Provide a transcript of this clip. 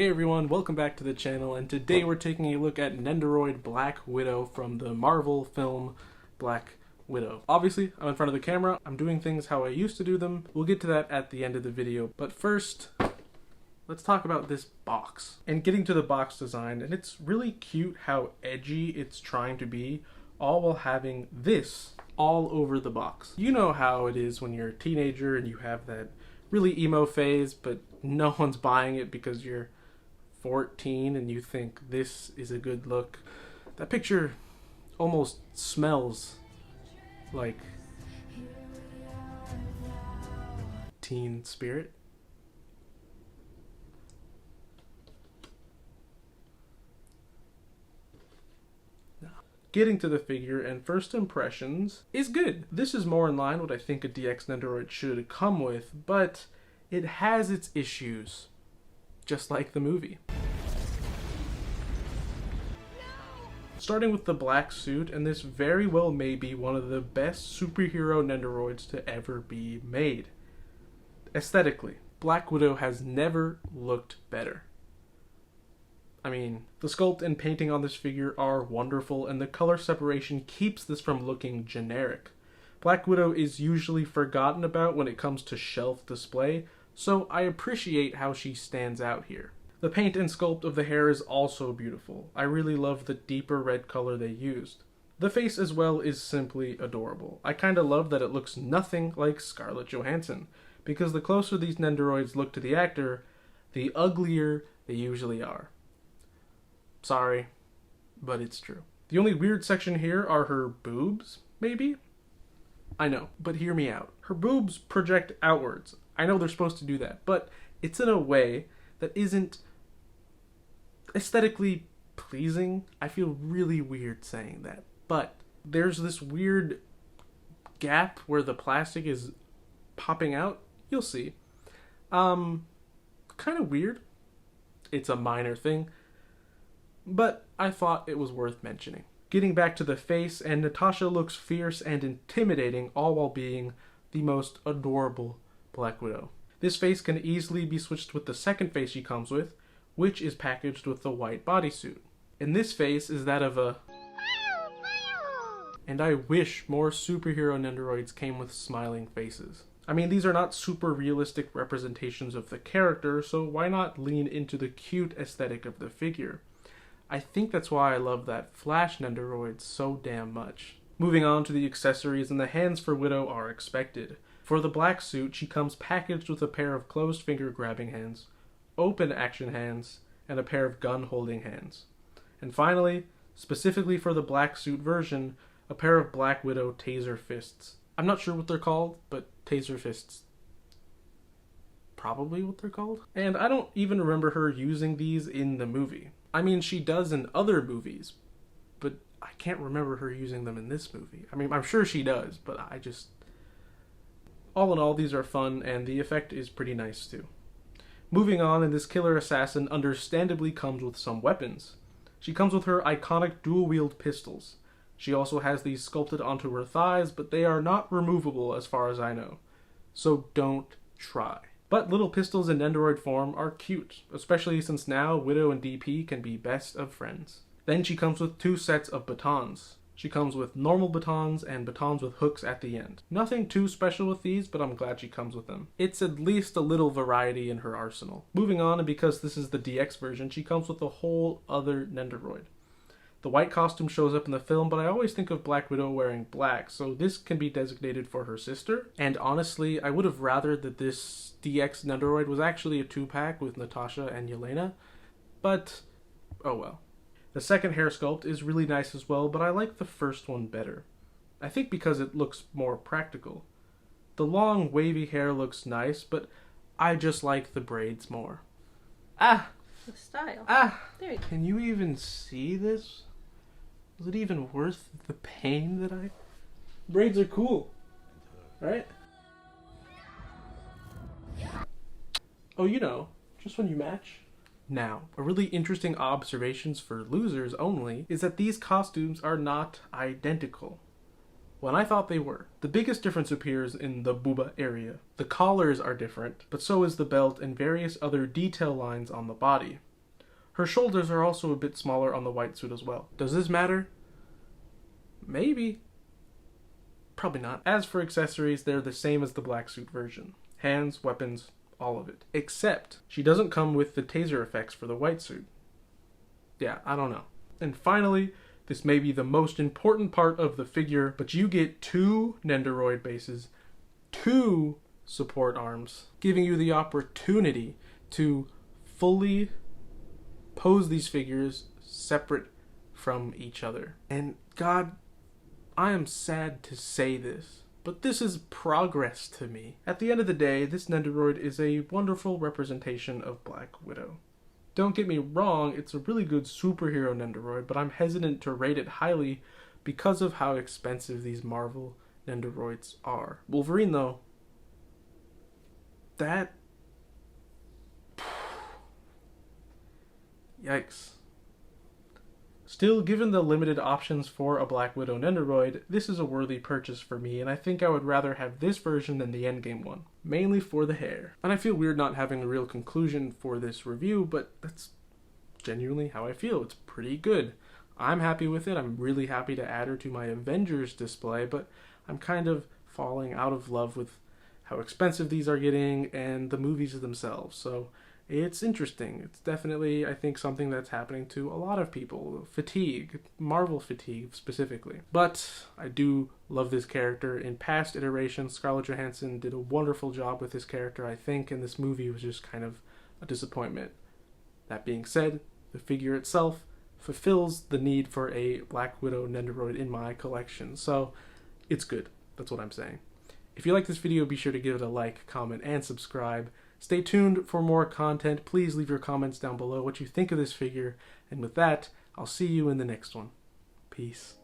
Hey everyone, welcome back to the channel, and today we're taking a look at Nendoroid Black Widow from the Marvel film Black Widow. Obviously, I'm in front of the camera, I'm doing things how I used to do them. We'll get to that at the end of the video, but first, let's talk about this box. And getting to the box design, and it's really cute how edgy it's trying to be, all while having this all over the box. You know how it is when you're a teenager and you have that really emo phase, but no one's buying it because you're 14 and you think this is a good look. That picture almost smells like teen spirit. Getting to the figure and first impressions is good. This is more in line with what I think a DX Nendoroid should come with, but it has its issues, just like the movie. Starting with the black suit, and this very well may be one of the best superhero Nendoroids to ever be made. Aesthetically, Black Widow has never looked better. I mean, the sculpt and painting on this figure are wonderful, and the color separation keeps this from looking generic. Black Widow is usually forgotten about when it comes to shelf display, so I appreciate how she stands out here. The paint and sculpt of the hair is also beautiful. I really love the deeper red color they used. The face as well is simply adorable. I kinda love that it looks nothing like Scarlett Johansson, because the closer these Nendoroids look to the actor, the uglier they usually are. Sorry, but it's true. The only weird section here are her boobs, maybe? I know, but hear me out. Her boobs project outwards. I know they're supposed to do that, but it's in a way that isn't aesthetically pleasing. I feel really weird saying that, but there's this weird gap where the plastic is popping out. You'll see. Kind of weird. It's a minor thing, but I thought it was worth mentioning. Getting back to the face, and Natasha looks fierce and intimidating, all while being the most adorable Black Widow. This face can easily be switched with the second face she comes with, which is packaged with the white bodysuit. And this face is that of a... And I wish more superhero Nendoroids came with smiling faces. I mean, these are not super realistic representations of the character, so why not lean into the cute aesthetic of the figure? I think that's why I love that Flash Nendoroid so damn much. Moving on to the accessories, and the hands for Widow are expected. For the black suit, she comes packaged with a pair of closed finger grabbing hands, open action hands, and a pair of gun holding hands. And finally, specifically for the black suit version, a pair of Black Widow taser fists. I'm not sure what they're called, but taser fists. Probably what they're called. And I don't even remember her using these in the movie. I mean, she does in other movies, but I can't remember her using them in this movie. I mean, I'm sure she does, but I just... All in all, these are fun, and the effect is pretty nice too. Moving on, and this killer assassin understandably comes with some weapons. She comes with her iconic dual-wield pistols. She also has these sculpted onto her thighs, but they are not removable as far as I know. So don't try. But little pistols in Nendoroid form are cute, especially since now Widow and DP can be best of friends. Then she comes with two sets of batons. She comes with normal batons and batons with hooks at the end. Nothing too special with these, but I'm glad she comes with them. It's at least a little variety in her arsenal. Moving on, and because this is the DX version, she comes with a whole other Nendoroid. The white costume shows up in the film, but I always think of Black Widow wearing black, so this can be designated for her sister. And honestly, I would have rathered that this DX Nendoroid was actually a 2-pack with Natasha and Yelena, but oh well. The second hair sculpt is really nice as well, but I like the first one better. I think because it looks more practical. The long, wavy hair looks nice, but I just like the braids more. Ah! The style. Ah! There you go. Can you even see this? Is it even worth the pain that I... Braids are cool, right? Oh, you know, just when you match. Now, a really interesting observations for losers only is that these costumes are not identical. When I thought they were. The biggest difference appears in the booba area. The collars are different, but so is the belt and various other detail lines on the body. Her shoulders are also a bit smaller on the white suit as well. Does this matter? Maybe. Probably not. As for accessories, they're the same as the black suit version. Hands, weapons, all of it. Except, she doesn't come with the taser effects for the white suit. Yeah, I don't know. And finally, this may be the most important part of the figure, but you get 2 Nendoroid bases, 2 support arms, giving you the opportunity to fully pose these figures separate from each other. And God, I am sad to say this, but this is progress to me. At the end of the day, this Nendoroid is a wonderful representation of Black Widow. Don't get me wrong, it's a really good superhero Nendoroid, but I'm hesitant to rate it highly because of how expensive these Marvel Nendoroids are. Wolverine, though, that... Yikes. Still, given the limited options for a Black Widow Nendoroid, this is a worthy purchase for me, and I think I would rather have this version than the endgame one. Mainly for the hair. And I feel weird not having a real conclusion for this review, but that's genuinely how I feel. It's pretty good. I'm happy with it. I'm really happy to add her to my Avengers display, but I'm kind of falling out of love with how expensive these are getting and the movies themselves. So it's interesting. It's definitely, I think, something that's happening to a lot of people. Fatigue. Marvel fatigue, specifically. But I do love this character. In past iterations, Scarlett Johansson did a wonderful job with this character, I think, and this movie was just kind of a disappointment. That being said, the figure itself fulfills the need for a Black Widow Nendoroid in my collection. So, it's good. That's what I'm saying. If you like this video, be sure to give it a like, comment, and subscribe. Stay tuned for more content. Please leave your comments down below what you think of this figure. And with that, I'll see you in the next one. Peace.